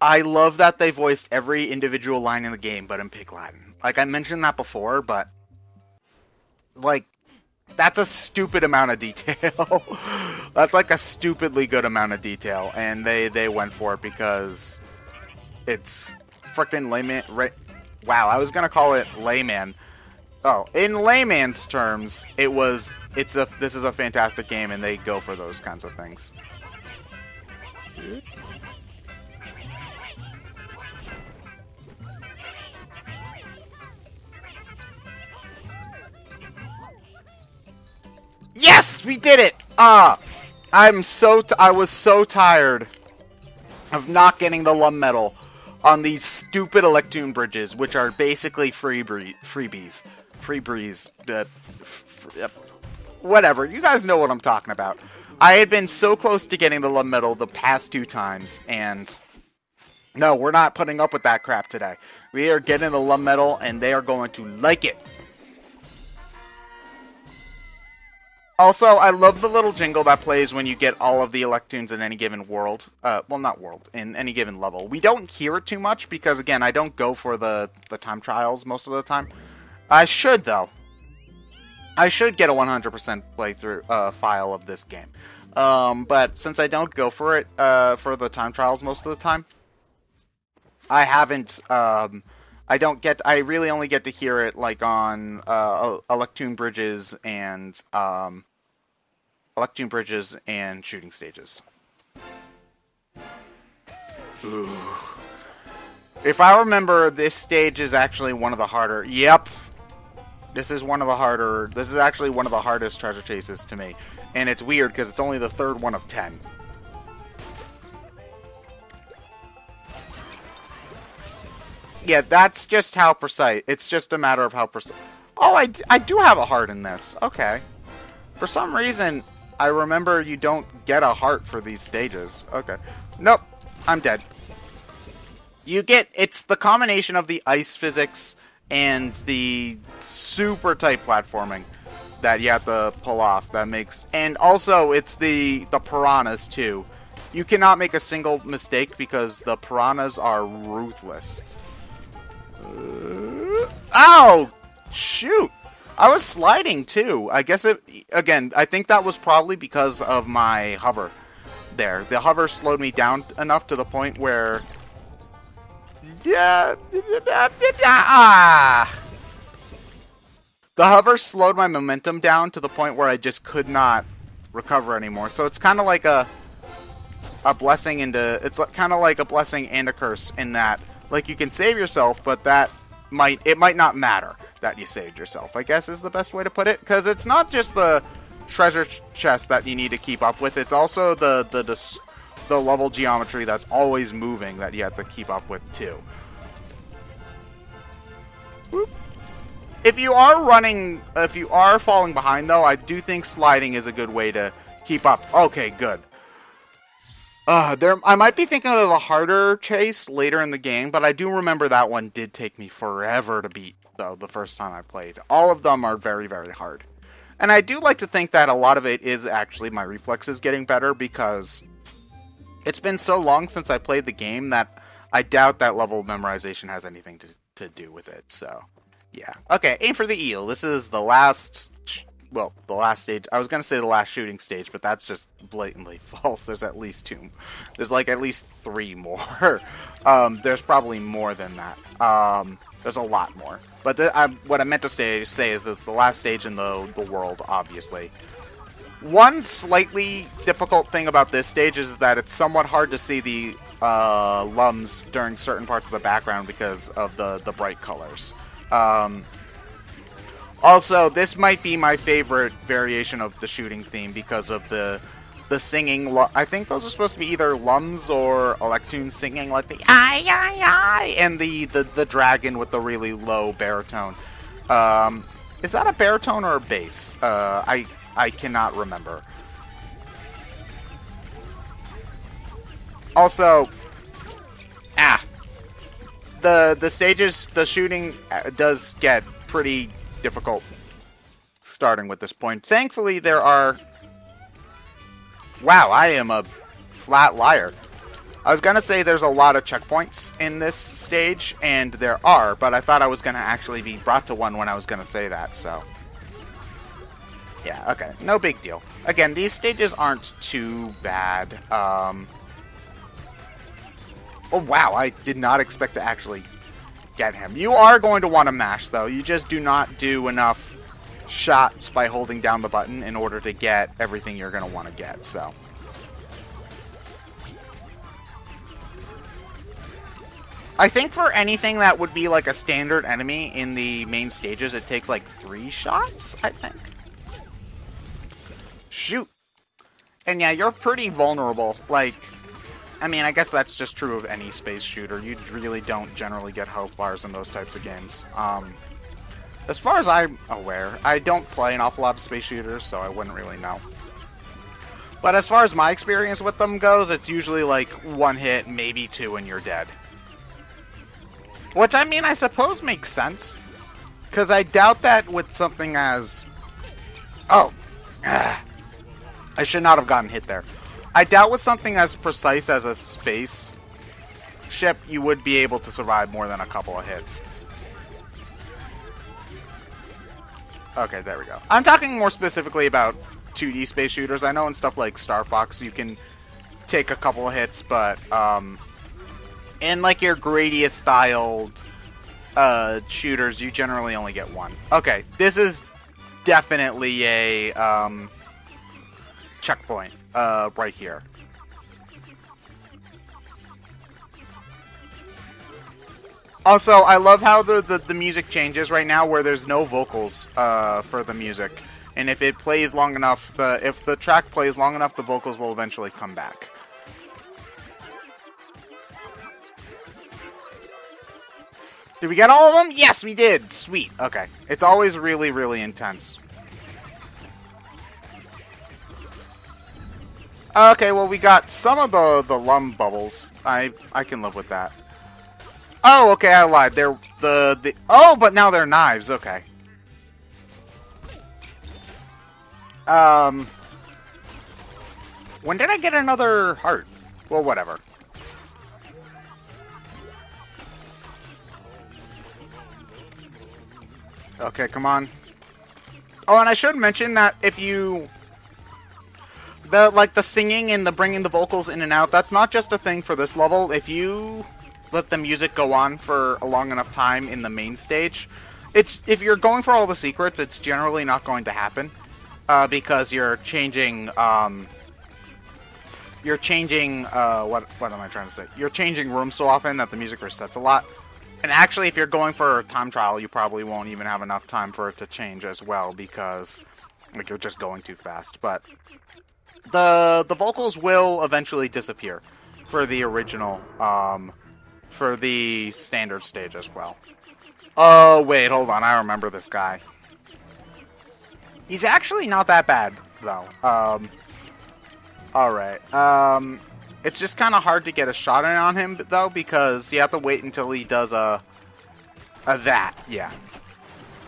I love that they voiced every individual line in the game, but in Pig Latin. Like, I mentioned that before, but... Like, that's a stupid amount of detail. That's like a stupidly good amount of detail, and they went for it because it's frickin' layman. Wow, I was gonna call it layman. Oh, in layman's terms, this is a fantastic game, and they go for those kinds of things. Yes, we did it! I was so tired of not getting the Lum Medal on these stupid Electoon bridges, which are basically freebies. Whatever, you guys know what I'm talking about. I had been so close to getting the Lum Medal the past 2 times, and no, we're not putting up with that crap today. We are getting the Lum Medal, and they are going to like it. Also, I love the little jingle that plays when you get all of the Electoons in any given world. Well, not world, in any given level. We don't hear it too much because, again, I don't go for the time trials most of the time. I should, though. I should get a 100% playthrough file of this game. But since I don't go for it for the time trials most of the time, I haven't... I really only get to hear it like on Electoon bridges and shooting stages. Ooh. If I remember, this stage is actually one of the harder. Yep. This is actually one of the hardest treasure chases to me. And it's weird because it's only the 3rd one of 10. Yeah, that's just how precise. It's just a matter of how precise. Oh, I do have a heart in this. Okay. For some reason, I remember you don't get a heart for these stages. Okay. Nope. I'm dead. It's the combination of the ice physics and the super tight platforming that you have to pull off that makes... And also, it's the piranhas, too. You cannot make a single mistake because the piranhas are ruthless. Ow! Shoot! I was sliding too. I guess again, I think that was probably because of my hover there. The hover slowed me down enough to the point where... Yeah... The hover slowed my momentum down to the point where I just could not recover anymore. So it's kind of like a blessing it's kind of like a blessing and a curse in that, like, you can save yourself, but it might not matter that you saved yourself, I guess is the best way to put it. Because it's not just the treasure chest that you need to keep up with, it's also the level geometry that's always moving that you have to keep up with, too. Whoop. If you are falling behind, though, I do think sliding is a good way to keep up. Okay, good. I might be thinking of a harder chase later in the game, but I do remember that one did take me forever to beat, though, the first time I played. All of them are very, very hard. And I do like to think that a lot of it is actually my reflexes getting better, because it's been so long since I played the game that I doubt that level of memorization has anything to do with it, so... Yeah. Okay, aim for the eel. This is the last... Well, the last stage. I was going to say the last shooting stage, but that's just blatantly false. There's at least 2. There's like at least 3 more. There's probably more than that. There's a lot more. But what I meant to say is that the last stage in the world, obviously. One slightly difficult thing about this stage is that it's somewhat hard to see the lums during certain parts of the background because of the bright colors. Also, this might be my favorite variation of the shooting theme because of the singing. I think those are supposed to be either lums or Electoon singing, like the "ay ay ay" and the dragon with the really low baritone. Is that a baritone or a bass? I cannot remember. Also, the stages, the shooting does get pretty difficult starting with this point. Thankfully, there are... Wow, I am a flat liar. I was gonna say there's a lot of checkpoints in this stage, and there are, but I thought I was gonna actually be brought to one when I was gonna say that, so... Yeah, okay, no big deal. Again, these stages aren't too bad. Oh wow, I did not expect to actually get him. You are going to want to mash, though. You just do not do enough shots by holding down the button in order to get everything you're going to want to get, so... I think for anything that would be like a standard enemy in the main stages, it takes like 3 shots, I think. Shoot. And yeah, you're pretty vulnerable. Like, I mean, I guess that's just true of any space shooter. You really don't generally get health bars in those types of games. As far as I'm aware, I don't play an awful lot of space shooters, so I wouldn't really know. But as far as my experience with them goes, it's usually like 1 hit, maybe 2, and you're dead. Which, I mean, I suppose makes sense. Because I doubt that with something as... Oh. I should not have gotten hit there. I doubt with something as precise as a space ship, you would be able to survive more than a couple of hits. Okay, there we go. I'm talking more specifically about 2D space shooters. I know in stuff like Star Fox, you can take a couple of hits, but... in like your Gradius-styled shooters, you generally only get 1. Okay, this is definitely a checkpoint right here. Also, I love how the music changes right now, where there's no vocals for the music, and if it plays long enough, if the track plays long enough, the vocals will eventually come back. Did we get all of them? Yes, we did! Sweet. Okay. It's always really, really intense. Okay, well, we got some of the lum bubbles. I can live with that. Oh, okay, I lied. They're the... Oh, but now they're knives. Okay. When did I get another heart? Well, whatever. Okay, come on. Oh, and I should mention that if you... the singing and the bringing the vocals in and out, that's not just a thing for this level. If you let the music go on for a long enough time in the main stage, if you're going for all the secrets, it's generally not going to happen. Because you're changing, what am I trying to say? You're changing rooms so often that the music resets a lot. And actually, if you're going for a time trial, you probably won't even have enough time for it to change as well, because like you're just going too fast. But the vocals will eventually disappear for the original, for the standard stage as well. Oh wait, hold on, I remember this guy. He's actually not that bad though. All right. It's just kind of hard to get a shot in on him, though, because you have to wait until he does a that, yeah.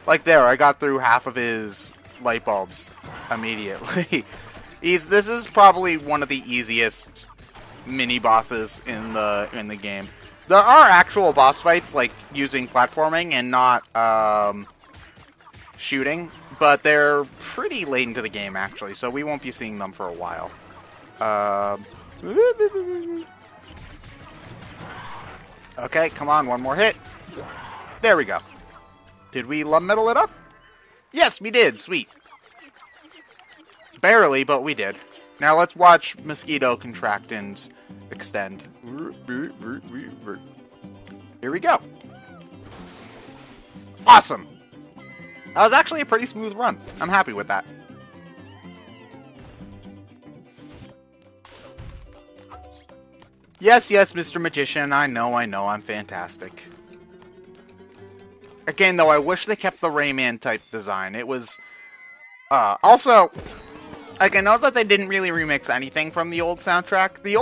Like there, I got through half of his light bulbs immediately. This is probably one of the easiest mini-bosses in the game. There are actual boss fights, like, using platforming and not, shooting, but they're pretty late into the game, actually, so we won't be seeing them for a while. Okay, come on, one more hit. There we go. Did we love metal it up? Yes, we did. Sweet. Barely, but we did. Now let's watch Mosquito contract and extend. Here we go. Awesome. That was actually a pretty smooth run. I'm happy with that. Yes, yes, Mr. Magician, I know, I'm fantastic. Again, though, I wish they kept the Rayman type design. It was, also, like, I know that they didn't really remix anything from the old soundtrack. The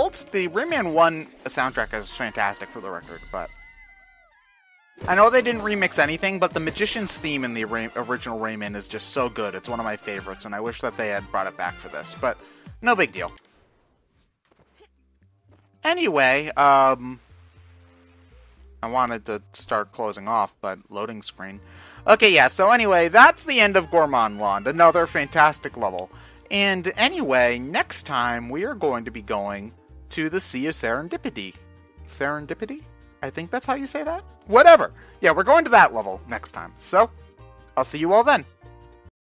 Rayman 1 soundtrack is fantastic, for the record, but I know they didn't remix anything, but the Magician's theme in the original Rayman is just so good. It's one of my favorites, and I wish that they had brought it back for this, but no big deal. Anyway, I wanted to start closing off, but loading screen. Okay, yeah, so anyway, that's the end of Gourmand Wand, another fantastic level. And anyway, next time we are going to be going to the Sea of Serendipity. Serendipity? I think that's how you say that? Whatever. Yeah, we're going to that level next time. So, I'll see you all then.